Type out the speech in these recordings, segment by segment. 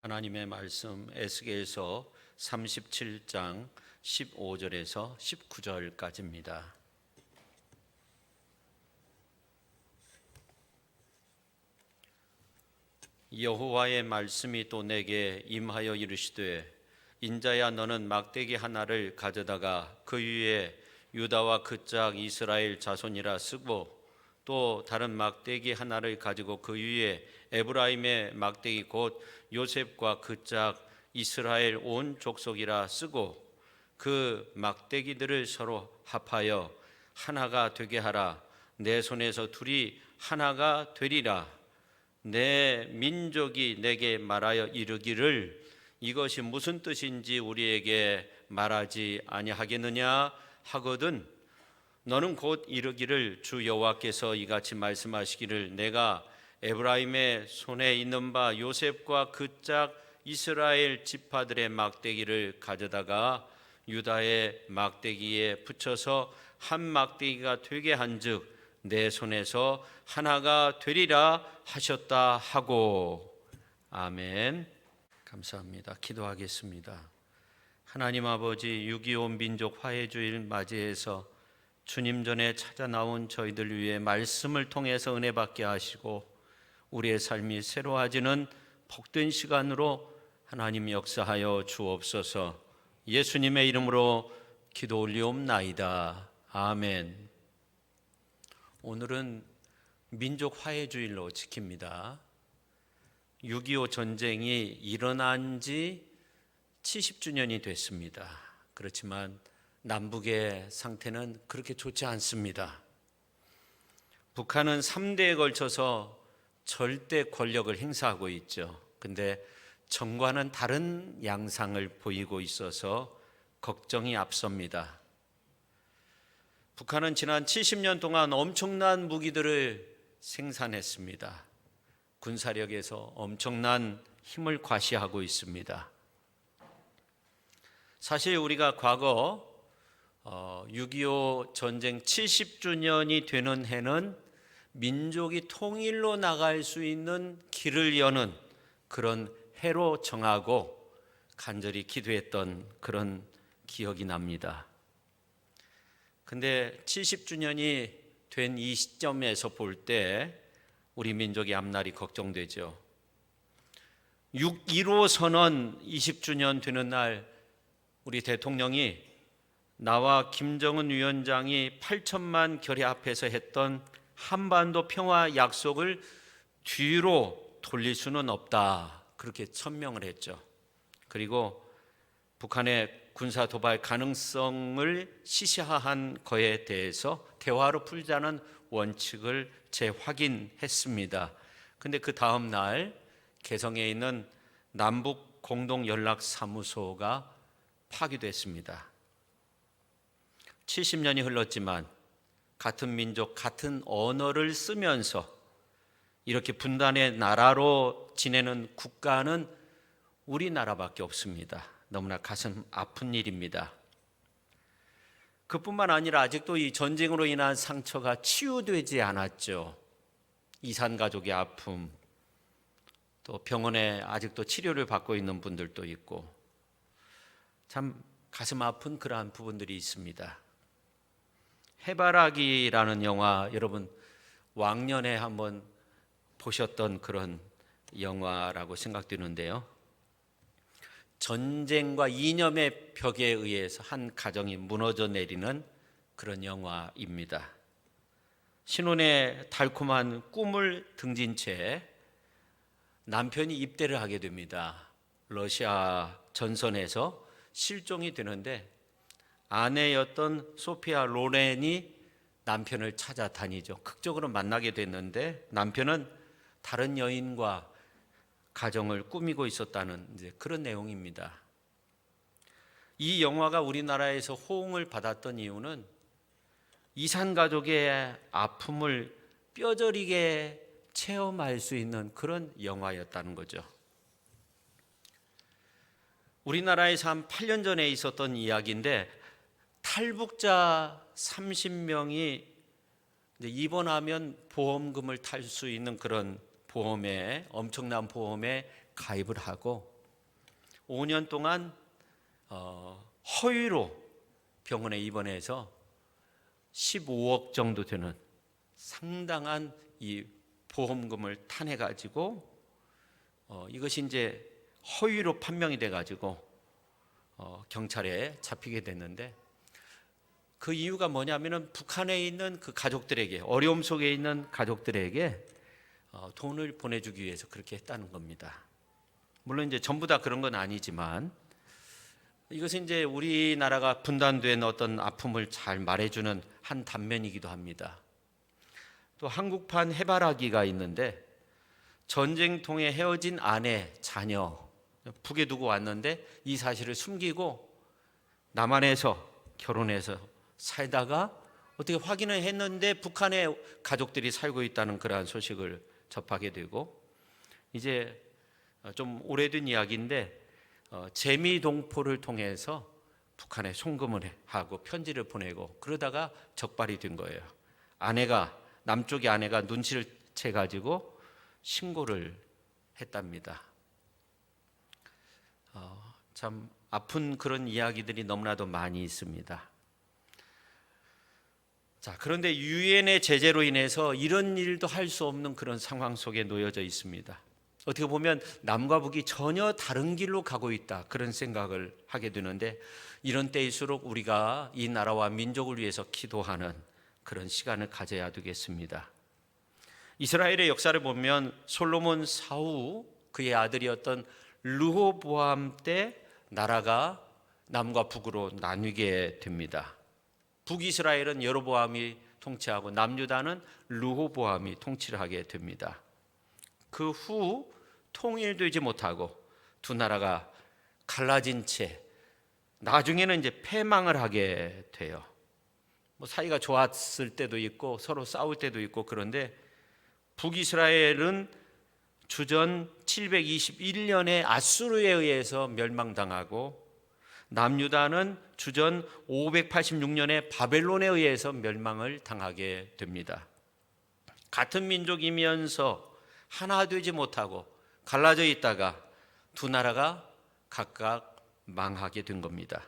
하나님의 말씀 에스겔서 37장 15절에서 19절까지입니다. 여호와의 말씀이 또 내게 임하여 이르시되, 인자야, 너는 막대기 하나를 가져다가 그 위에 유다와 그 짝 이스라엘 자손이라 쓰고, 또 다른 막대기 하나를 가지고 그 위에 에브라임의 막대기 곧 요셉과 그 짝 이스라엘 온 족속이라 쓰고, 그 막대기들을 서로 합하여 하나가 되게 하라. 내 손에서 둘이 하나가 되리라. 내 민족이 내게 말하여 이르기를, 이것이 무슨 뜻인지 우리에게 말하지 아니하겠느냐 하거든, 너는 곧 이르기를, 주 여호와께서 이같이 말씀하시기를, 내가 에브라임의 손에 있는 바 요셉과 그 짝 이스라엘 지파들의 막대기를 가져다가 유다의 막대기에 붙여서 한 막대기가 되게 한즉 내 손에서 하나가 되리라 하셨다 하고. 아멘. 감사합니다. 기도하겠습니다. 하나님 아버지, 6.25 민족 화해주의를 맞이해서 주님 전에 찾아 나온 저희들 위해 말씀을 통해서 은혜 받게 하시고 우리의 삶이 새로워지는 복된 시간으로 하나님 역사하여 주옵소서. 예수님의 이름으로 기도 올리옵나이다. 아멘. 오늘은 민족 화해주일로 지킵니다. 6.25 전쟁이 일어난 지 70주년이 됐습니다. 그렇지만 남북의 상태는 그렇게 좋지 않습니다. 북한은 3대에 걸쳐서 절대 권력을 행사하고 있죠. 근데 정과는 다른 양상을 보이고 있어서 걱정이 앞섭니다. 북한은 지난 70년 동안 엄청난 무기들을 생산했습니다. 군사력에서 엄청난 힘을 과시하고 있습니다. 사실 우리가 과거 6.25 전쟁 70주년이 되는 해는 민족이 통일로 나갈 수 있는 길을 여는 그런 해로 정하고 간절히 기도했던 그런 기억이 납니다. 근데 70주년이 된 이 시점에서 볼 때 우리 민족의 앞날이 걱정되죠. 6.15 선언 20주년 되는 날 우리 대통령이 나와 김정은 위원장이 8천만 결의 앞에서 했던 한반도 평화 약속을 뒤로 돌릴 수는 없다, 그렇게 천명을 했죠. 그리고 북한의 군사 도발 가능성을 시시화한 거에 대해서 대화로 풀자는 원칙을 재확인했습니다. 근데 그 다음 날 개성에 있는 남북 공동연락사무소가 파기됐습니다. 70년이 흘렀지만 같은 민족, 같은 언어를 쓰면서 이렇게 분단의 나라로 지내는 국가는 우리나라밖에 없습니다. 너무나 가슴 아픈 일입니다. 그뿐만 아니라 아직도 이 전쟁으로 인한 상처가 치유되지 않았죠. 이산가족의 아픔, 또 병원에 아직도 치료를 받고 있는 분들도 있고, 참 가슴 아픈 그러한 부분들이 있습니다. 해바라기라는 영화, 여러분 왕년에 한번 보셨던 그런 영화라고 생각되는데요. 전쟁과 이념의 벽에 의해서 한 가정이 무너져 내리는 그런 영화입니다. 신혼의 달콤한 꿈을 등진 채 남편이 입대를 하게 됩니다. 러시아 전선에서 실종이 되는데 아내였던 소피아 로렌이 남편을 찾아다니죠. 극적으로 만나게 됐는데 남편은 다른 여인과 가정을 꾸미고 있었다는 그런 내용입니다. 이 영화가 우리나라에서 호응을 받았던 이유는 이산가족의 아픔을 뼈저리게 체험할 수 있는 그런 영화였다는 거죠. 우리나라에서 한 8년 전에 있었던 이야기인데, 탈북자 30명이 입원하면 보험금을 탈 수 있는 그런 보험에, 엄청난 보험에 가입을 하고 5년 동안 허위로 병원에 입원해서 15억 정도 되는 상당한 이 보험금을 타내 가지고 이것이 이제 허위로 판명이 돼 가지고 경찰에 잡히게 됐는데, 그 이유가 뭐냐면은 북한에 있는 그 가족들에게, 어려움 속에 있는 가족들에게 돈을 보내주기 위해서 그렇게 했다는 겁니다. 물론 이제 전부 다 그런 건 아니지만 이것은 이제 우리나라가 분단된 어떤 아픔을 잘 말해주는 한 단면이기도 합니다. 또 한국판 해바라기가 있는데, 전쟁통에 헤어진 아내, 자녀 북에 두고 왔는데 이 사실을 숨기고 남한에서 결혼해서 살다가 어떻게 확인을 했는데 북한에 가족들이 살고 있다는 그러한 소식을 접하게 되고, 이제 좀 오래된 이야기인데 재미동포를 통해서 북한에 송금을 하고 편지를 보내고 그러다가 적발이 된 거예요. 남쪽의 아내가 눈치를 채가지고 신고를 했답니다. 참 아픈 그런 이야기들이 너무나도 많이 있습니다. 자, 그런데 유엔의 제재로 인해서 이런 일도 할 수 없는 그런 상황 속에 놓여져 있습니다. 어떻게 보면 남과 북이 전혀 다른 길로 가고 있다, 그런 생각을 하게 되는데, 이런 때일수록 우리가 이 나라와 민족을 위해서 기도하는 그런 시간을 가져야 되겠습니다. 이스라엘의 역사를 보면 솔로몬 사후 그의 아들이었던 르호보암 때 나라가 남과 북으로 나뉘게 됩니다. 북이스라엘은 여로보암이 통치하고 남유다는 르호보암이 통치를 하게 됩니다. 그 후 통일되지 못하고 두 나라가 갈라진 채 나중에는 이제 패망을 하게 돼요. 사이가 좋았을 때도 있고 서로 싸울 때도 있고, 그런데 북이스라엘은 주전 721년에 아수르에 의해서 멸망당하고, 남유다는 주전 586년에 바벨론에 의해서 멸망을 당하게 됩니다. 같은 민족이면서 하나 되지 못하고 갈라져 있다가 두 나라가 각각 망하게 된 겁니다.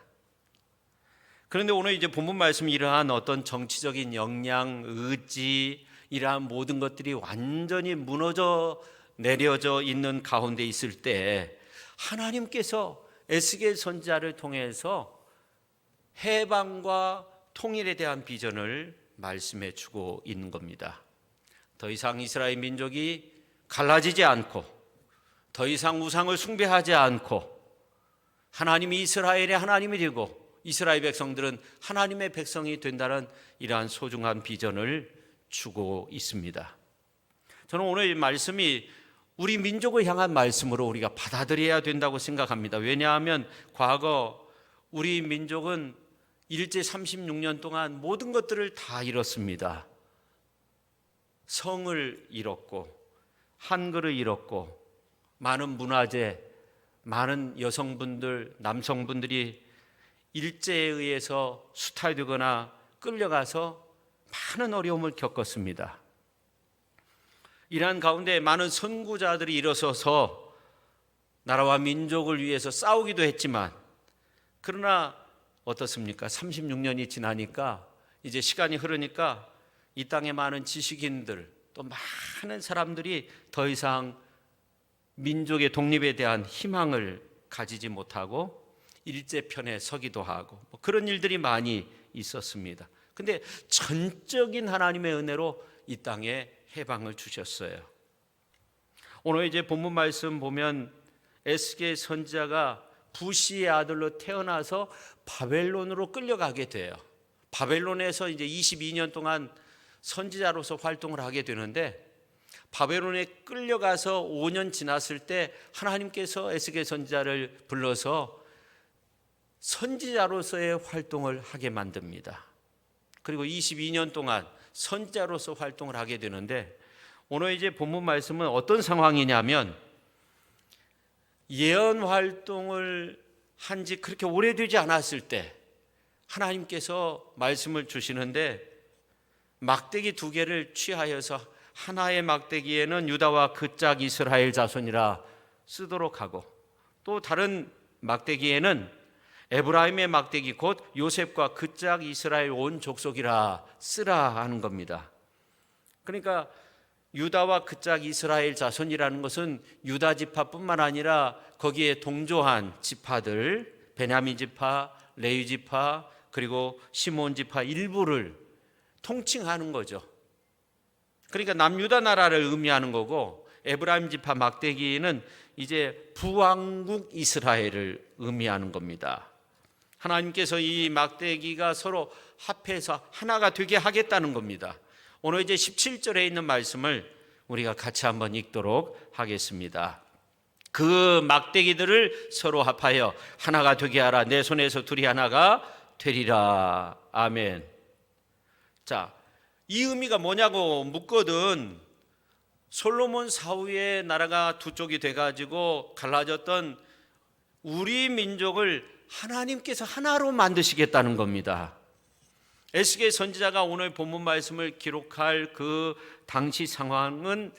그런데 오늘 이제 본문 말씀이 이러한 어떤 정치적인 역량, 의지, 이러한 모든 것들이 완전히 무너져 내려져 있는 가운데 있을 때 하나님께서 에스겔 선지자를 통해서 해방과 통일에 대한 비전을 말씀해 주고 있는 겁니다. 더 이상 이스라엘 민족이 갈라지지 않고, 더 이상 우상을 숭배하지 않고, 하나님이 이스라엘의 하나님이 되고 이스라엘 백성들은 하나님의 백성이 된다는 이러한 소중한 비전을 주고 있습니다. 저는 오늘 이 말씀이 우리 민족을 향한 말씀으로 우리가 받아들여야 된다고 생각합니다. 왜냐하면 과거 우리 민족은 일제 36년 동안 모든 것들을 다 잃었습니다. 성을 잃었고, 한글을 잃었고, 많은 문화재, 많은 여성분들, 남성분들이 일제에 의해서 수탈되거나 끌려가서 많은 어려움을 겪었습니다. 이러한 가운데 많은 선구자들이 일어서서 나라와 민족을 위해서 싸우기도 했지만, 그러나 어떻습니까? 36년이 지나니까, 이제 시간이 흐르니까 이 땅의 많은 지식인들, 또 많은 사람들이 더 이상 민족의 독립에 대한 희망을 가지지 못하고 일제편에 서기도 하고 그런 일들이 많이 있었습니다. 근데 전적인 하나님의 은혜로 이 땅에 해방을 주셨어요. 오늘 이제 본문 말씀 보면 에스겔 선지자가 부시의 아들로 태어나서 바벨론으로 끌려가게 돼요. 바벨론에서 이제 22년 동안 선지자로서 활동을 하게 되는데, 바벨론에 끌려가서 5년 지났을 때 하나님께서 에스겔 선지자를 불러서 선지자로서의 활동을 하게 만듭니다. 그리고 22년 동안 선지자로서 활동을 하게 되는데, 오늘 이제 본문 말씀은 어떤 상황이냐면, 예언 활동을 한 지 그렇게 오래되지 않았을 때 하나님께서 말씀을 주시는데, 막대기 2개를 취하여서 하나의 막대기에는 유다와 그 짝 이스라엘 자손이라 쓰도록 하고, 또 다른 막대기에는 에브라임의 막대기 곧 요셉과 그 짝 이스라엘 온 족속이라 쓰라 하는 겁니다. 그러니까 유다와 그 짝 이스라엘 자손이라는 것은 유다 지파뿐만 아니라 거기에 동조한 지파들, 베냐민 지파, 레위 지파, 그리고 시몬 지파 일부를 통칭하는 거죠. 그러니까 남유다 나라를 의미하는 거고, 에브라임 지파 막대기는 이제 부왕국 이스라엘을 의미하는 겁니다. 하나님께서 이 막대기가 서로 합해서 하나가 되게 하겠다는 겁니다. 오늘 이제 17절에 있는 말씀을 우리가 같이 한번 읽도록 하겠습니다. 그 막대기들을 서로 합하여 하나가 되게 하라. 내 손에서 둘이 하나가 되리라. 아멘. 자, 이 의미가 뭐냐고 묻거든. 솔로몬 사후에 나라가 두 쪽이 돼가지고 갈라졌던 우리 민족을 하나님께서 하나로 만드시겠다는 겁니다. 에스겔 선지자가 오늘 본문 말씀을 기록할 그 당시 상황은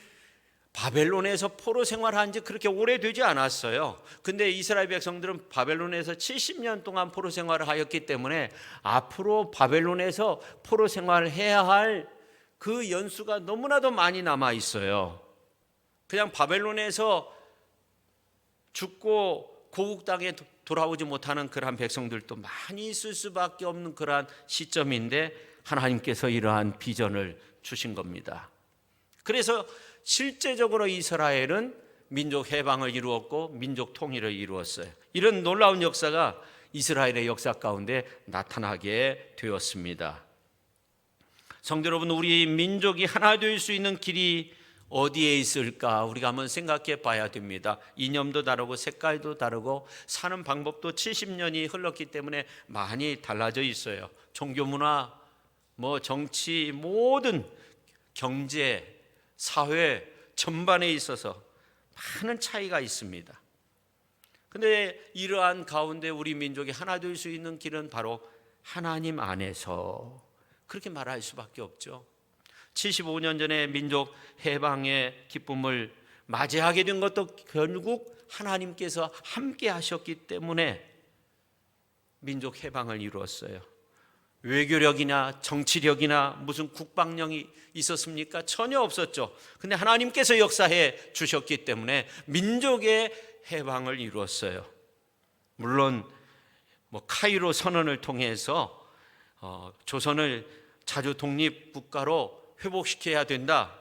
바벨론에서 포로 생활한 지 그렇게 오래되지 않았어요. 근데 이스라엘 백성들은 바벨론에서 70년 동안 포로 생활을 하였기 때문에 앞으로 바벨론에서 포로 생활을 해야 할 그 연수가 너무나도 많이 남아 있어요. 그냥 바벨론에서 죽고 고국 땅에 돌아오지 못하는 그러한 백성들도 많이 있을 수밖에 없는 그러한 시점인데 하나님께서 이러한 비전을 주신 겁니다. 그래서 실제적으로 이스라엘은 민족 해방을 이루었고 민족 통일을 이루었어요. 이런 놀라운 역사가 이스라엘의 역사 가운데 나타나게 되었습니다. 성도 여러분, 우리 민족이 하나 될 수 있는 길이 어디에 있을까 우리가 한번 생각해 봐야 됩니다. 이념도 다르고 색깔도 다르고 사는 방법도 70년이 흘렀기 때문에 많이 달라져 있어요. 종교 문화, 정치, 모든 경제, 사회 전반에 있어서 많은 차이가 있습니다. 그런데 이러한 가운데 우리 민족이 하나 될 수 있는 길은 바로 하나님 안에서, 그렇게 말할 수밖에 없죠. 75년 전에 민족 해방의 기쁨을 맞이하게 된 것도 결국 하나님께서 함께 하셨기 때문에 민족 해방을 이루었어요. 외교력이나 정치력이나 무슨 국방력이 있었습니까? 전혀 없었죠. 근데 하나님께서 역사해 주셨기 때문에 민족의 해방을 이루었어요. 물론 카이로 선언을 통해서 조선을 자주 독립국가로 회복시켜야 된다,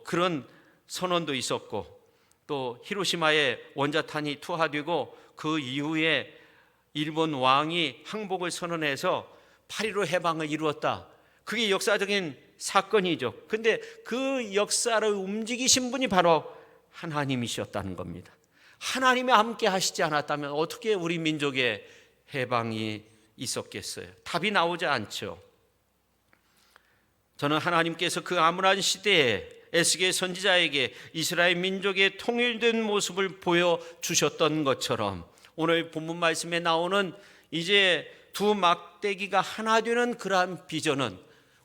그런 선언도 있었고, 또 히로시마에 원자탄이 투하되고 그 이후에 일본 왕이 항복을 선언해서 8.15 해방을 이루었다. 그게 역사적인 사건이죠. 근데 그 역사를 움직이신 분이 바로 하나님이셨다는 겁니다. 하나님이 함께 하시지 않았다면 어떻게 우리 민족의 해방이 있었겠어요? 답이 나오지 않죠. 저는 하나님께서 그 암울한 시대에 에스겔 선지자에게 이스라엘 민족의 통일된 모습을 보여주셨던 것처럼 오늘 본문 말씀에 나오는 이제 두 막대기가 하나 되는 그러한 비전은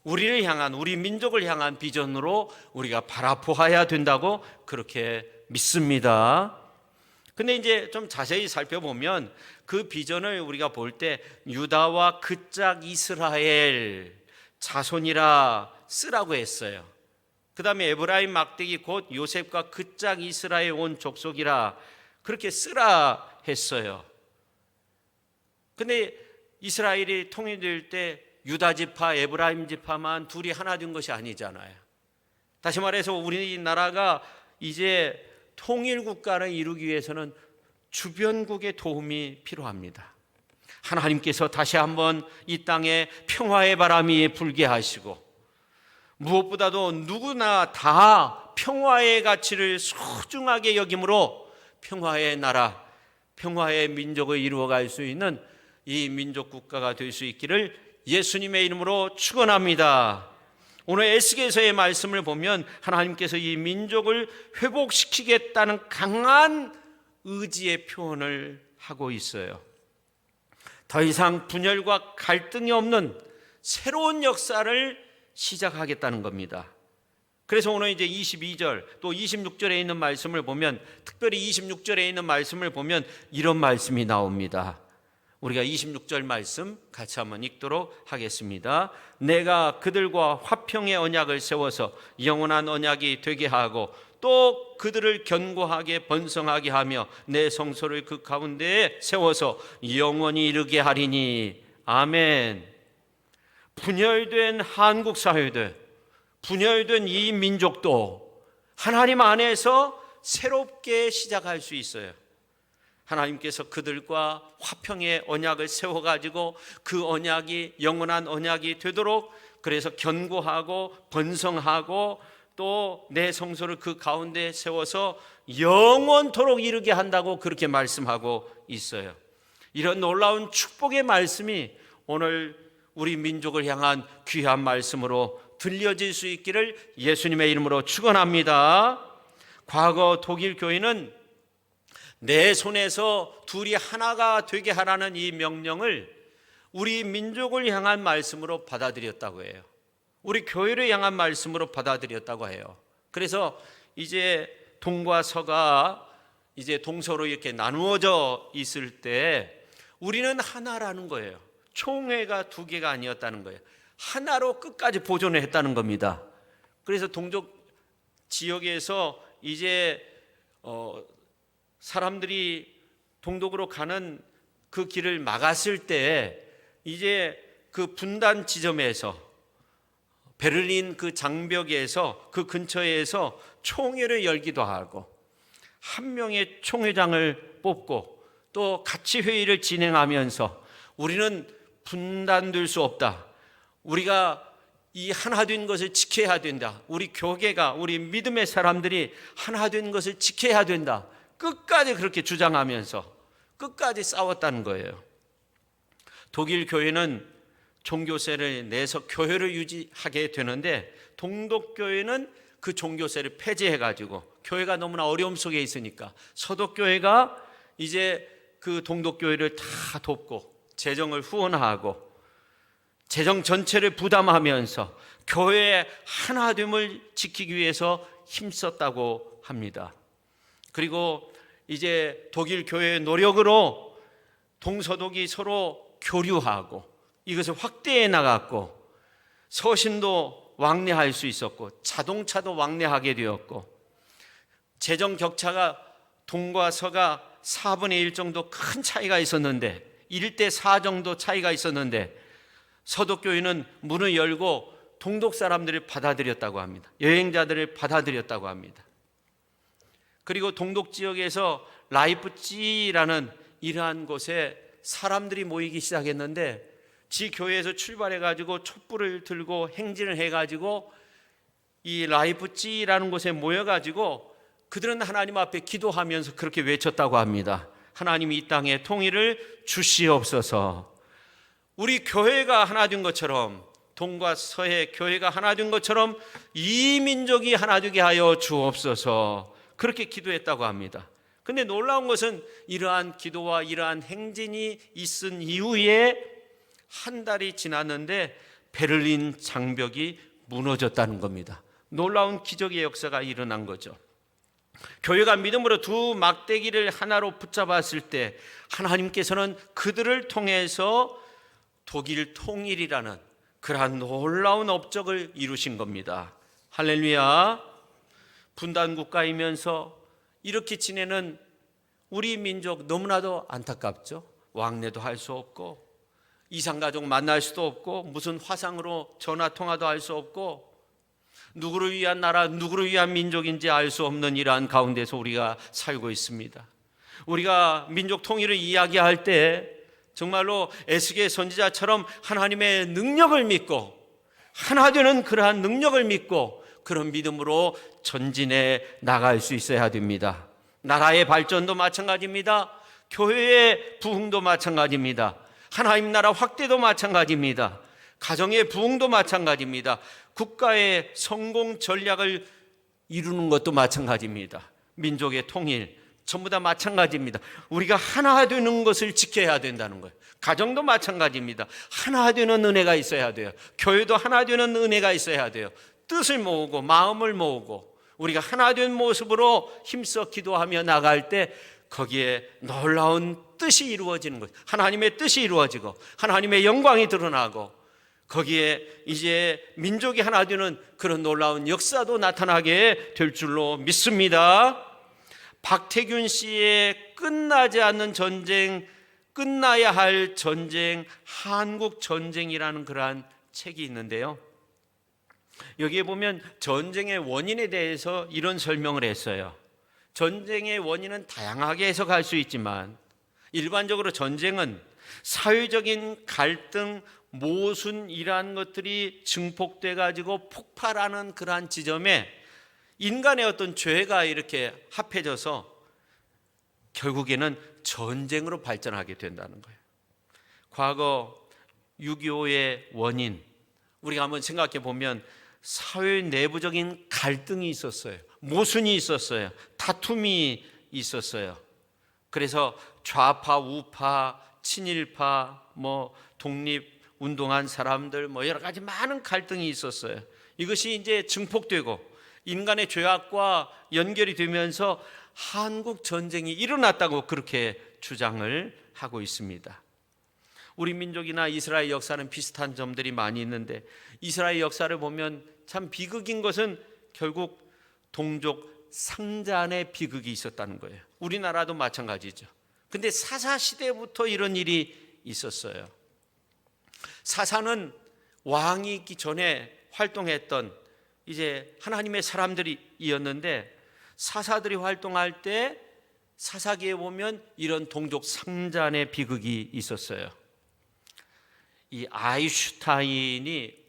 우리를 향한, 우리 민족을 향한 비전으로 우리가 바라보아야 된다고 그렇게 믿습니다. 근데 이제 좀 자세히 살펴보면 그 비전을 우리가 볼 때 유다와 그 짝 이스라엘 자손이라 쓰라고 했어요. 그 다음에 에브라임 막대기 곧 요셉과 그 짝 이스라엘 온 족속이라 그렇게 쓰라 했어요. 근데 이스라엘이 통일될 때 유다 지파, 에브라임 지파만 둘이 하나 된 것이 아니잖아요. 다시 말해서 우리나라가 이제 통일 국가를 이루기 위해서는 주변국의 도움이 필요합니다. 하나님께서 다시 한번 이 땅에 평화의 바람이 불게 하시고, 무엇보다도 누구나 다 평화의 가치를 소중하게 여김으로 평화의 나라, 평화의 민족을 이루어갈 수 있는 이 민족 국가가 될 수 있기를 예수님의 이름으로 축원합니다. 오늘 에스겔서의 말씀을 보면 하나님께서 이 민족을 회복시키겠다는 강한 의지의 표현을 하고 있어요. 더 이상 분열과 갈등이 없는 새로운 역사를 시작하겠다는 겁니다. 그래서 오늘 이제 22절 또 26절에 있는 말씀을 보면, 특별히 26절에 있는 말씀을 보면 이런 말씀이 나옵니다. 우리가 26절 말씀 같이 한번 읽도록 하겠습니다. 내가 그들과 화평의 언약을 세워서 영원한 언약이 되게 하고 또 그들을 견고하게 번성하게 하며 내 성소를 그 가운데에 세워서 영원히 이르게 하리니. 아멘. 분열된 한국 사회도, 분열된 이 민족도 하나님 안에서 새롭게 시작할 수 있어요. 하나님께서 그들과 화평의 언약을 세워가지고 그 언약이 영원한 언약이 되도록, 그래서 견고하고 번성하고 또 내 성소를 그 가운데 세워서 영원토록 이르게 한다고 그렇게 말씀하고 있어요. 이런 놀라운 축복의 말씀이 오늘 우리 민족을 향한 귀한 말씀으로 들려질 수 있기를 예수님의 이름으로 축원합니다. 과거 독일 교회는 내 손에서 둘이 하나가 되게 하라는 이 명령을 우리 민족을 향한 말씀으로 받아들였다고 해요. 우리 교회를 향한 말씀으로 받아들였다고 해요. 그래서 이제 동과 서가 이제 동서로 이렇게 나누어져 있을 때 우리는 하나라는 거예요. 총회가 두 개가 아니었다는 거예요. 하나로 끝까지 보존을 했다는 겁니다. 그래서 동족 지역에서 이제 사람들이 동독으로 가는 그 길을 막았을 때 이제 그 분단 지점에서 베를린 그 장벽에서 그 근처에서 총회를 열기도 하고 한 명의 총회장을 뽑고 또 같이 회의를 진행하면서 우리는 분단될 수 없다. 우리가 이 하나 된 것을 지켜야 된다. 우리 교계가, 우리 믿음의 사람들이 하나 된 것을 지켜야 된다. 끝까지 그렇게 주장하면서 끝까지 싸웠다는 거예요. 독일 교회는 종교세를 내서 교회를 유지하게 되는데 동독교회는 그 종교세를 폐지해가지고 교회가 너무나 어려움 속에 있으니까 서독교회가 이제 그 동독교회를 다 돕고 재정을 후원하고 재정 전체를 부담하면서 교회의 하나됨을 지키기 위해서 힘썼다고 합니다. 그리고 이제 독일 교회의 노력으로 동서독이 서로 교류하고 이것을 확대해 나갔고 서신도 왕래할 수 있었고 자동차도 왕래하게 되었고 재정 격차가 동과 서가 4분의 1 정도 큰 차이가 있었는데 1대 4 정도 차이가 있었는데 서독교회는 문을 열고 동독 사람들을 받아들였다고 합니다. 여행자들을 받아들였다고 합니다. 그리고 동독 지역에서 라이프치히라는 이러한 곳에 사람들이 모이기 시작했는데 지 교회에서 출발해가지고 촛불을 들고 행진을 해가지고 이 라이프치히라는 곳에 모여가지고 그들은 하나님 앞에 기도하면서 그렇게 외쳤다고 합니다. 하나님 이 땅에 통일을 주시옵소서. 우리 교회가 하나 된 것처럼 동과 서의 교회가 하나 된 것처럼 이 민족이 하나 되게 하여 주옵소서. 그렇게 기도했다고 합니다. 근데 놀라운 것은 이러한 기도와 이러한 행진이 있은 이후에 한 달이 지났는데 베를린 장벽이 무너졌다는 겁니다. 놀라운 기적의 역사가 일어난 거죠. 교회가 믿음으로 두 막대기를 하나로 붙잡았을 때 하나님께서는 그들을 통해서 독일 통일이라는 그러한 놀라운 업적을 이루신 겁니다. 할렐루야. 분단 국가이면서 이렇게 지내는 우리 민족 너무나도 안타깝죠. 왕래도 할 수 없고 이산가족 만날 수도 없고 무슨 화상으로 전화통화도 할 수 없고 누구를 위한 나라, 누구를 위한 민족인지 알 수 없는 이러한 가운데서 우리가 살고 있습니다. 우리가 민족 통일을 이야기할 때 정말로 에스겔 선지자처럼 하나님의 능력을 믿고 하나 되는 그러한 능력을 믿고 그런 믿음으로 전진해 나갈 수 있어야 됩니다. 나라의 발전도 마찬가지입니다. 교회의 부흥도 마찬가지입니다. 하나님 나라 확대도 마찬가지입니다. 가정의 부흥도 마찬가지입니다. 국가의 성공 전략을 이루는 것도 마찬가지입니다. 민족의 통일 전부 다 마찬가지입니다. 우리가 하나 되는 것을 지켜야 된다는 거예요. 가정도 마찬가지입니다. 하나 되는 은혜가 있어야 돼요. 교회도 하나 되는 은혜가 있어야 돼요. 뜻을 모으고 마음을 모으고 우리가 하나 된 모습으로 힘써 기도하며 나갈 때 거기에 놀라운 뜻이 이루어지는 것, 하나님의 뜻이 이루어지고 하나님의 영광이 드러나고 거기에 이제 민족이 하나 되는 그런 놀라운 역사도 나타나게 될 줄로 믿습니다. 박태균 씨의 끝나지 않는 전쟁, 끝나야 할 전쟁, 한국 전쟁이라는 그러한 책이 있는데요. 여기에 보면 전쟁의 원인에 대해서 이런 설명을 했어요. 전쟁의 원인은 다양하게 해석할 수 있지만 일반적으로 전쟁은 사회적인 갈등, 모순 이러한 것들이 증폭돼 가지고 폭발하는 그러한 지점에 인간의 어떤 죄가 이렇게 합해져서 결국에는 전쟁으로 발전하게 된다는 거예요. 과거 6.25의 원인, 우리가 한번 생각해 보면 사회 내부적인 갈등이 있었어요. 모순이 있었어요. 다툼이 있었어요. 그래서 좌파, 우파, 친일파, 독립 운동한 사람들, 여러 가지 많은 갈등이 있었어요. 이것이 이제 증폭되고 인간의 죄악과 연결이 되면서 한국 전쟁이 일어났다고 그렇게 주장을 하고 있습니다. 우리 민족이나 이스라엘 역사는 비슷한 점들이 많이 있는데 이스라엘 역사를 보면 참 비극인 것은 결국 동족 상잔의 비극이 있었다는 거예요. 우리나라도 마찬가지죠. 근데 사사 시대부터 이런 일이 있었어요. 사사는 왕이 있기 전에 활동했던 이제 하나님의 사람들이었는데 사사들이 활동할 때 사사기에 보면 이런 동족 상잔의 비극이 있었어요. 이 아인슈타인이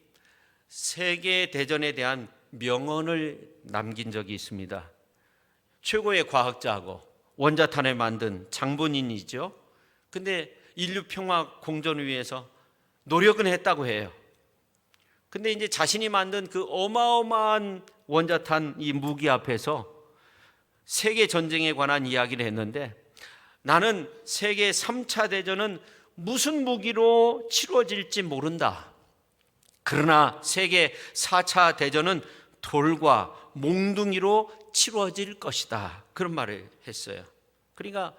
세계 대전에 대한 명언을 남긴 적이 있습니다. 최고의 과학자고 원자탄을 만든 장본인이죠. 근데 인류 평화 공존을 위해서 노력은 했다고 해요. 근데 이제 자신이 만든 그 어마어마한 원자탄 이 무기 앞에서 세계 전쟁에 관한 이야기를 했는데 나는 세계 3차 대전은 무슨 무기로 치러질지 모른다. 그러나 세계 4차 대전은 돌과 몽둥이로 치러질 것이다. 그런 말을 했어요. 그러니까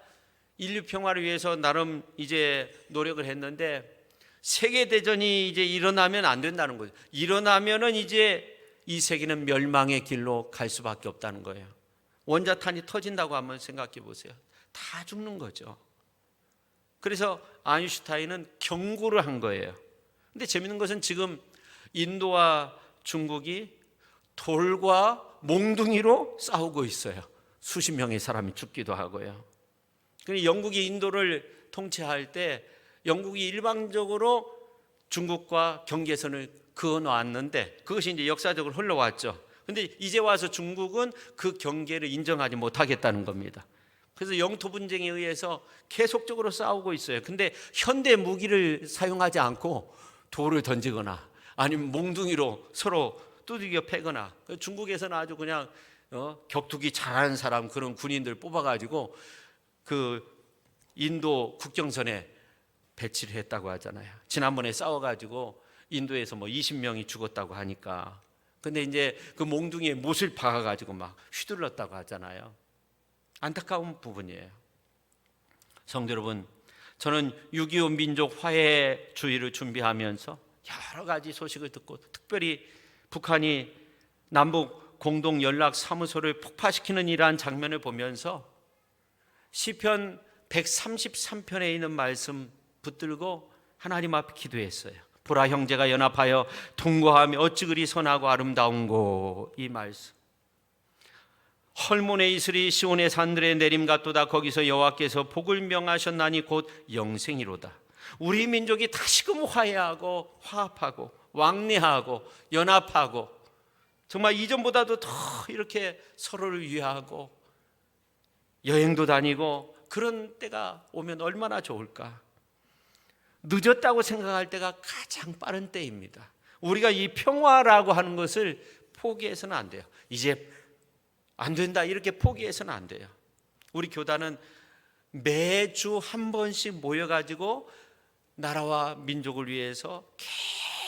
인류 평화를 위해서 나름 이제 노력을 했는데 세계 대전이 이제 일어나면 안 된다는 거죠. 일어나면은 이제 이 세계는 멸망의 길로 갈 수밖에 없다는 거예요. 원자탄이 터진다고 한번 생각해 보세요. 다 죽는 거죠. 그래서 아인슈타인은 경고를 한 거예요. 근데 재밌는 것은 지금 인도와 중국이 돌과 몽둥이로 싸우고 있어요. 수십 명의 사람이 죽기도 하고요. 그래서 영국이 인도를 통치할 때 영국이 일방적으로 중국과 경계선을 그어 놓았는데 그것이 이제 역사적으로 흘러왔죠. 근데 이제 와서 중국은 그 경계를 인정하지 못하겠다는 겁니다. 그래서 영토 분쟁에 의해서 계속적으로 싸우고 있어요. 근데 현대 무기를 사용하지 않고 돌을 던지거나 아니면 몽둥이로 서로 두들겨 패거나 중국에서는 아주 그냥 격투기 잘하는 사람 그런 군인들 뽑아가지고 그 인도 국경선에 배치를 했다고 하잖아요. 지난번에 싸워가지고 인도에서 20명이 죽었다고 하니까. 근데 이제 그 몽둥이에 못을 박아가지고 막 휘둘렀다고 하잖아요. 안타까운 부분이에요. 성도 여러분, 저는 6.25 민족 화해 주의를 준비하면서 여러 가지 소식을 듣고 특별히 북한이 남북 공동 연락 사무소를 폭파시키는 이러한 장면을 보면서 시편 133편에 있는 말씀 붙들고 하나님 앞에 기도했어요. 보라 형제가 연합하여 통거하며 어찌 그리 선하고 아름다운고. 이 말씀. 헐몬의 이슬이 시온의 산들에 내림 같도다. 거기서 여호와께서 복을 명하셨나니 곧 영생이로다. 우리 민족이 다시금 화해하고 화합하고 왕래하고 연합하고 정말 이전보다도 더 이렇게 서로를 위하고 여행도 다니고 그런 때가 오면 얼마나 좋을까. 늦었다고 생각할 때가 가장 빠른 때입니다. 우리가 이 평화라고 하는 것을 포기해서는 안 돼요. 이제 안 된다 이렇게 포기해서는 안 돼요. 우리 교단은 매주 한 번씩 모여가지고 나라와 민족을 위해서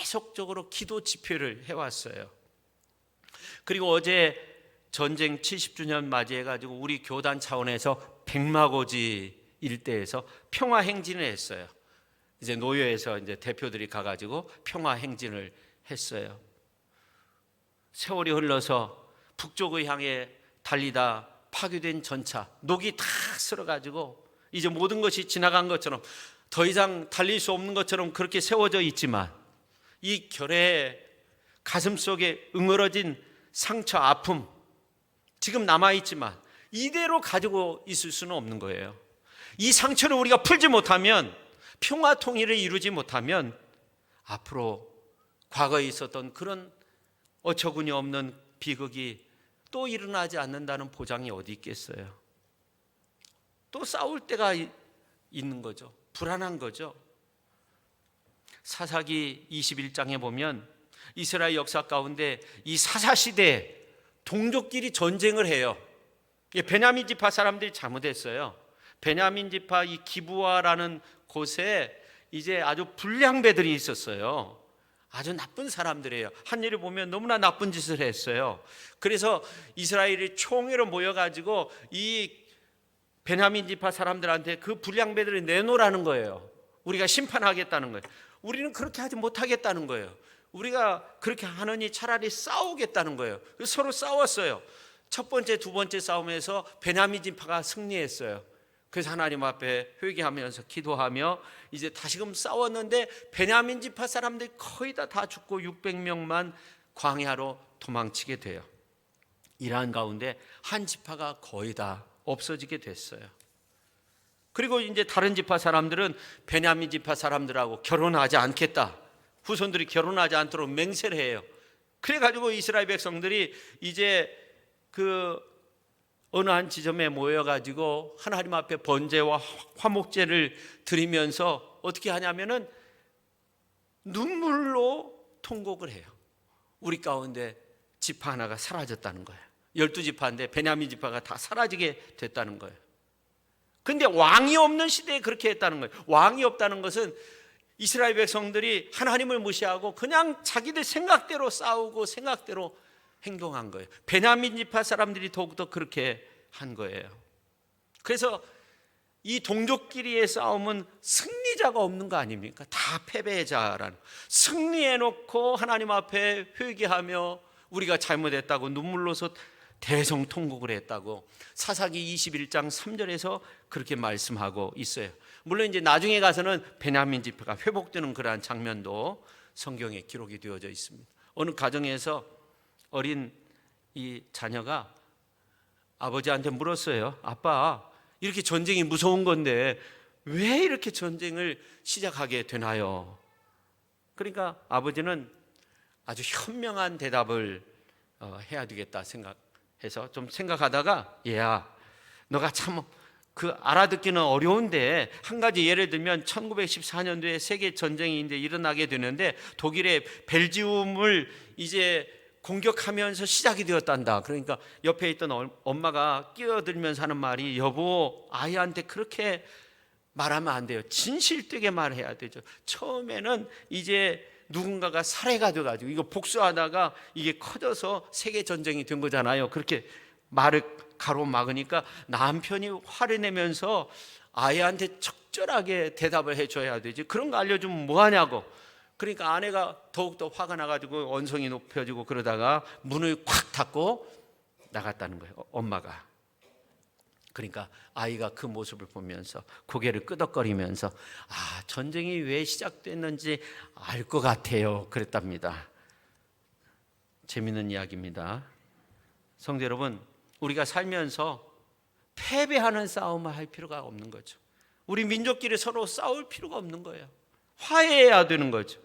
계속적으로 기도 집회를 해왔어요. 그리고 어제 전쟁 70주년 맞이해가지고 우리 교단 차원에서 백마고지 일대에서 평화 행진을 했어요. 이제 노여에서 이제 대표들이 가가지고 평화 행진을 했어요. 세월이 흘러서 북쪽을 향해 달리다 파괴된 전차, 녹이 다 쓸어가지고 이제 모든 것이 지나간 것처럼, 더 이상 달릴 수 없는 것처럼 그렇게 세워져 있지만, 이 결의 가슴 속에 응어러진 상처, 아픔 지금 남아있지만 이대로 가지고 있을 수는 없는 거예요. 이 상처를 우리가 풀지 못하면, 평화 통일을 이루지 못하면 앞으로 과거에 있었던 그런 어처구니 없는 비극이 또 일어나지 않는다는 보장이 어디 있겠어요. 또 싸울 때가 있는 거죠. 불안한 거죠. 사사기 21장에 보면 이스라엘 역사 가운데 이 사사시대에 동족끼리 전쟁을 해요. 베냐민 지파 사람들이 잘못했어요. 베냐민 지파 이 기브아라는 곳에 이제 아주 불량배들이 있었어요. 아주 나쁜 사람들이에요. 한 일을 보면 너무나 나쁜 짓을 했어요. 그래서 이스라엘이 총회로 모여가지고 이 베냐민 지파 사람들한테 그 불량배들을 내놓으라는 거예요. 우리가 심판하겠다는 거예요. 우리는 그렇게 하지 못하겠다는 거예요. 우리가 그렇게 하느니 차라리 싸우겠다는 거예요. 서로 싸웠어요. 첫 번째, 두 번째 싸움에서 베냐민 지파가 승리했어요. 그래서 하나님 앞에 회개하면서 기도하며 이제 다시금 싸웠는데 베냐민 지파 사람들이 거의 다 죽고 600명만 광야로 도망치게 돼요. 이러한 가운데 한 지파가 거의 다 없어지게 됐어요. 그리고 이제 다른 지파 사람들은 베냐민 지파 사람들하고 결혼하지 않겠다, 후손들이 결혼하지 않도록 맹세를 해요. 그래가지고 이스라엘 백성들이 이제 그 어느 한 지점에 모여가지고 하나님 앞에 번제와 화목제를 드리면서 어떻게 하냐면은 눈물로 통곡을 해요. 우리 가운데 지파 하나가 사라졌다는 거예요. 12지파인데 베냐민 지파가 다 사라지게 됐다는 거예요. 근데 왕이 없는 시대에 그렇게 했다는 거예요. 왕이 없다는 것은 이스라엘 백성들이 하나님을 무시하고 그냥 자기들 생각대로 싸우고 생각대로 행동한 거예요. 베냐민 지파 사람들이 더욱더 그렇게 한 거예요. 그래서 이 동족끼리의 싸움은 승리자가 없는 거 아닙니까? 다 패배자라는. 승리해놓고 하나님 앞에 회개하며 우리가 잘못했다고 눈물로서 대성통곡을 했다고 사사기 21장 3절에서 그렇게 말씀하고 있어요. 물론 이제 나중에 가서는 베냐민 지파가 회복되는 그러한 장면도 성경에 기록이 되어져 있습니다. 어느 가정에서 어린 이 자녀가 아버지한테 물었어요. 아빠, 이렇게 전쟁이 무서운 건데 왜 이렇게 전쟁을 시작하게 되나요? 그러니까 아버지는 아주 현명한 대답을 해야 되겠다 생각해서 좀 생각하다가, 얘야, 너가 참 그 알아듣기는 어려운데 한 가지 예를 들면 1914년도에 세계 전쟁이 이제 일어나게 되는데 독일의 벨지움을 이제 공격하면서 시작이 되었단다. 그러니까 옆에 있던 엄마가 끼어들면서 하는 말이, 여보, 아이한테 그렇게 말하면 안 돼요. 진실되게 말해야 되죠. 처음에는 이제 누군가가 살해가 돼가지고 이거 복수하다가 이게 커져서 세계 전쟁이 된 거잖아요. 그렇게 말을 가로막으니까 남편이 화를 내면서 아이한테 적절하게 대답을 해줘야 되지. 그런 거 알려주면 뭐하냐고. 그러니까 아내가 더욱더 화가 나가지고 언성이 높여지고 그러다가 문을 콱 닫고 나갔다는 거예요. 엄마가. 그러니까 아이가 그 모습을 보면서 고개를 끄덕거리면서, 아, 전쟁이 왜 시작됐는지 알 것 같아요, 그랬답니다. 재미있는 이야기입니다. 성도 여러분, 우리가 살면서 패배하는 싸움을 할 필요가 없는 거죠. 우리 민족끼리 서로 싸울 필요가 없는 거예요. 화해해야 되는 거죠.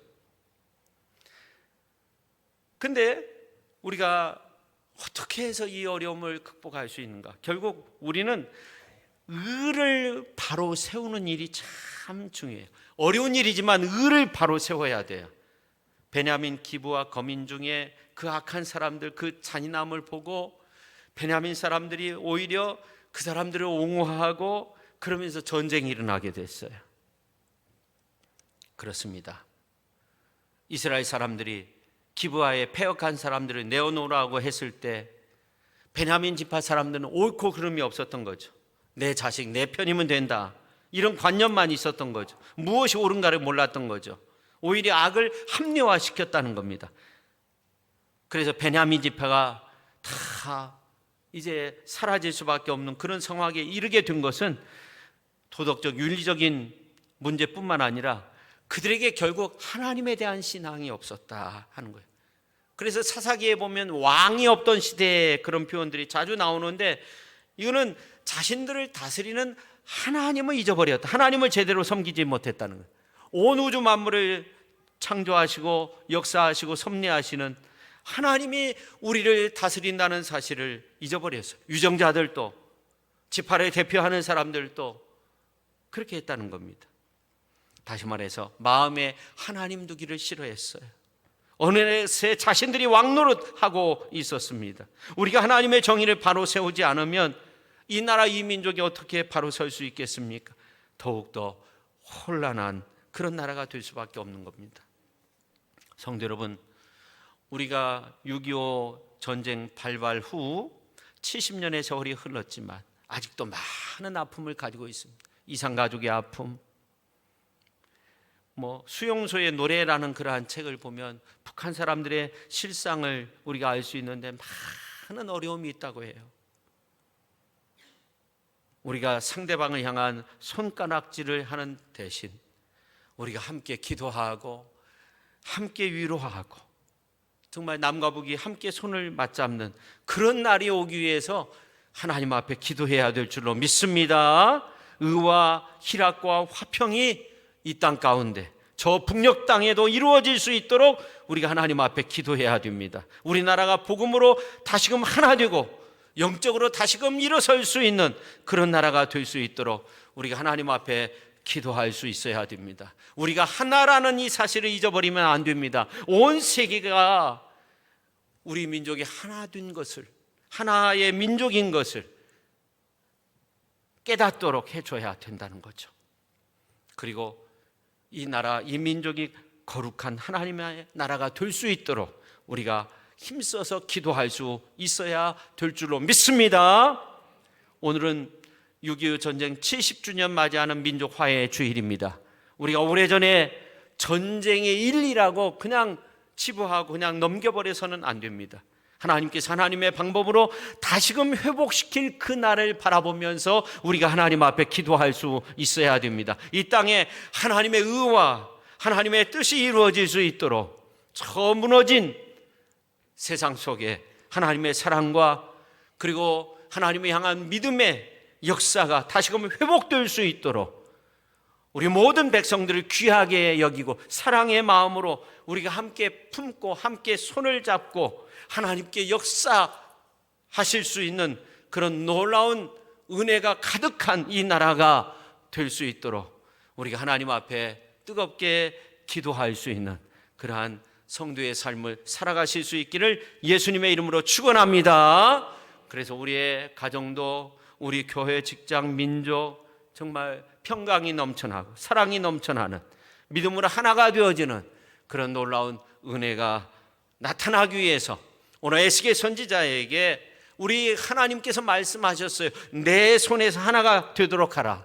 근데 우리가 어떻게 해서 이 어려움을 극복할 수 있는가? 결국 우리는 의를 바로 세우는 일이 참 중요해요. 어려운 일이지만 의를 바로 세워야 돼요. 베냐민 기브와 거민 중에 그 악한 사람들, 그 잔인함을 보고 베냐민 사람들이 오히려 그 사람들을 옹호하고 그러면서 전쟁이 일어나게 됐어요. 그렇습니다. 이스라엘 사람들이 기브아에 패역한 사람들을 내어놓으라고 했을 때 베냐민 지파 사람들은 옳고 그름이 없었던 거죠. 내 자식 내 편이면 된다, 이런 관념만 있었던 거죠. 무엇이 옳은가를 몰랐던 거죠. 오히려 악을 합리화시켰다는 겁니다. 그래서 베냐민 지파가 다 이제 사라질 수밖에 없는 그런 상황에 이르게 된 것은 도덕적 윤리적인 문제뿐만 아니라 그들에게 결국 하나님에 대한 신앙이 없었다 하는 거예요. 그래서 사사기에 보면 왕이 없던 시대에 그런 표현들이 자주 나오는데, 이거는 자신들을 다스리는 하나님을 잊어버렸다, 하나님을 제대로 섬기지 못했다는 거예요. 온 우주 만물을 창조하시고 역사하시고 섭리하시는 하나님이 우리를 다스린다는 사실을 잊어버렸어요. 유정자들도, 지파를 대표하는 사람들도 그렇게 했다는 겁니다. 다시 말해서 마음에 하나님 두기를 싫어했어요. 어느새 자신들이 왕노릇하고 있었습니다. 우리가 하나님의 정의를 바로 세우지 않으면 이 나라 이 민족이 어떻게 바로 설 수 있겠습니까? 더욱더 혼란한 그런 나라가 될 수밖에 없는 겁니다. 성도 여러분, 우리가 6.25 전쟁 발발 후 70년의 세월이 흘렀지만 아직도 많은 아픔을 가지고 있습니다. 이산가족의 아픔, 수용소의 노래라는 그러한 책을 보면 북한 사람들의 실상을 우리가 알 수 있는데 많은 어려움이 있다고 해요. 우리가 상대방을 향한 손가락질을 하는 대신 우리가 함께 기도하고 함께 위로하고 정말 남과 북이 함께 손을 맞잡는 그런 날이 오기 위해서 하나님 앞에 기도해야 될 줄로 믿습니다. 의와 희락과 화평이 이 땅 가운데 저 북녘 땅에도 이루어질 수 있도록 우리가 하나님 앞에 기도해야 됩니다. 우리나라가 복음으로 다시금 하나 되고 영적으로 다시금 일어설 수 있는 그런 나라가 될 수 있도록 우리가 하나님 앞에 기도할 수 있어야 됩니다. 우리가 하나라는 이 사실을 잊어버리면 안 됩니다. 온 세계가 우리 민족이 하나 된 것을, 하나의 민족인 것을 깨닫도록 해줘야 된다는 거죠. 그리고 이 나라, 이 민족이 거룩한 하나님의 나라가 될 수 있도록 우리가 힘써서 기도할 수 있어야 될 줄로 믿습니다. 오늘은 6.25 전쟁 70주년 맞이하는 민족 화해의 주일입니다. 우리가 오래전에 전쟁의 일이라고 그냥 치부하고 그냥 넘겨버려서는 안 됩니다. 하나님께서 하나님의 방법으로 다시금 회복시킬 그 날을 바라보면서 우리가 하나님 앞에 기도할 수 있어야 됩니다. 이 땅에 하나님의 의와 하나님의 뜻이 이루어질 수 있도록 저 무너진 세상 속에 하나님의 사랑과 그리고 하나님을 향한 믿음의 역사가 다시금 회복될 수 있도록 우리 모든 백성들을 귀하게 여기고 사랑의 마음으로 우리가 함께 품고 함께 손을 잡고 하나님께 역사하실 수 있는 그런 놀라운 은혜가 가득한 이 나라가 될 수 있도록 우리가 하나님 앞에 뜨겁게 기도할 수 있는 그러한 성도의 삶을 살아가실 수 있기를 예수님의 이름으로 축원합니다. 그래서 우리의 가정도 우리 교회, 직장, 민족 정말 평강이 넘쳐나고 사랑이 넘쳐나는 믿음으로 하나가 되어지는 그런 놀라운 은혜가 나타나기 위해서 오늘 에스겔 선지자에게 우리 하나님께서 말씀하셨어요. 내 손에서 하나가 되도록 하라.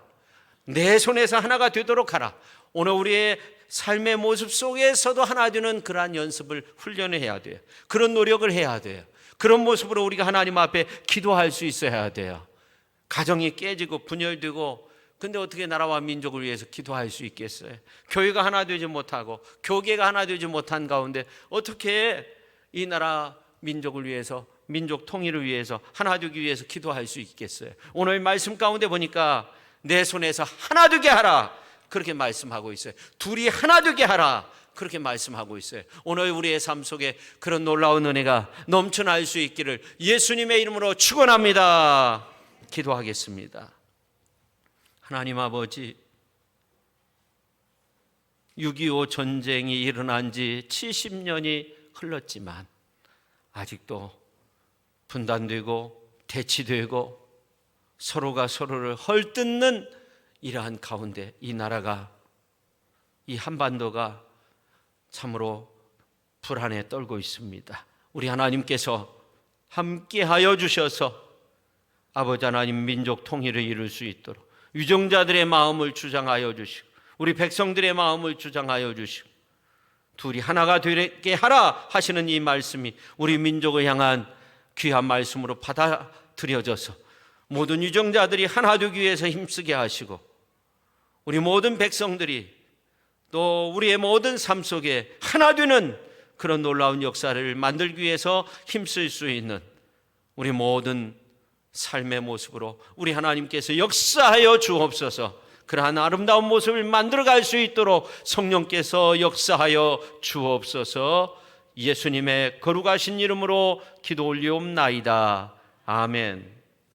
내 손에서 하나가 되도록 하라. 오늘 우리의 삶의 모습 속에서도 하나 되는 그러한 연습을 훈련을 해야 돼요. 그런 노력을 해야 돼요. 그런 모습으로 우리가 하나님 앞에 기도할 수 있어야 돼요. 가정이 깨지고 분열되고 근데 어떻게 나라와 민족을 위해서 기도할 수 있겠어요? 교회가 하나 되지 못하고 교계가 하나 되지 못한 가운데 어떻게 이 나라 민족을 위해서 민족 통일을 위해서 하나 되기 위해서 기도할 수 있겠어요? 오늘 말씀 가운데 보니까 내 손에서 하나 되게 하라 그렇게 말씀하고 있어요. 둘이 하나 되게 하라 그렇게 말씀하고 있어요. 오늘 우리의 삶 속에 그런 놀라운 은혜가 넘쳐날 수 있기를 예수님의 이름으로 축원합니다. 기도하겠습니다. 하나님 아버지, 6.25 전쟁이 일어난 지 70년이 흘렀지만 아직도 분단되고 대치되고 서로가 서로를 헐뜯는 이러한 가운데 이 나라가, 이 한반도가 참으로 불안에 떨고 있습니다. 우리 하나님께서 함께하여 주셔서 아버지 하나님 민족 통일을 이룰 수 있도록 유정자들의 마음을 주장하여 주시고 우리 백성들의 마음을 주장하여 주시고 둘이 하나가 되게 하라 하시는 이 말씀이 우리 민족을 향한 귀한 말씀으로 받아들여져서 모든 유정자들이 하나 되기 위해서 힘쓰게 하시고 우리 모든 백성들이 또 우리의 모든 삶 속에 하나 되는 그런 놀라운 역사를 만들기 위해서 힘쓸 수 있는 우리 모든 삶의 모습으로 우리 하나님께서 역사하여 주옵소서. 그러한 아름다운 모습을 만들어갈 수 있도록 성령께서 역사하여 주옵소서. 예수님의 거룩하신 이름으로 기도 올리옵나이다. 아멘.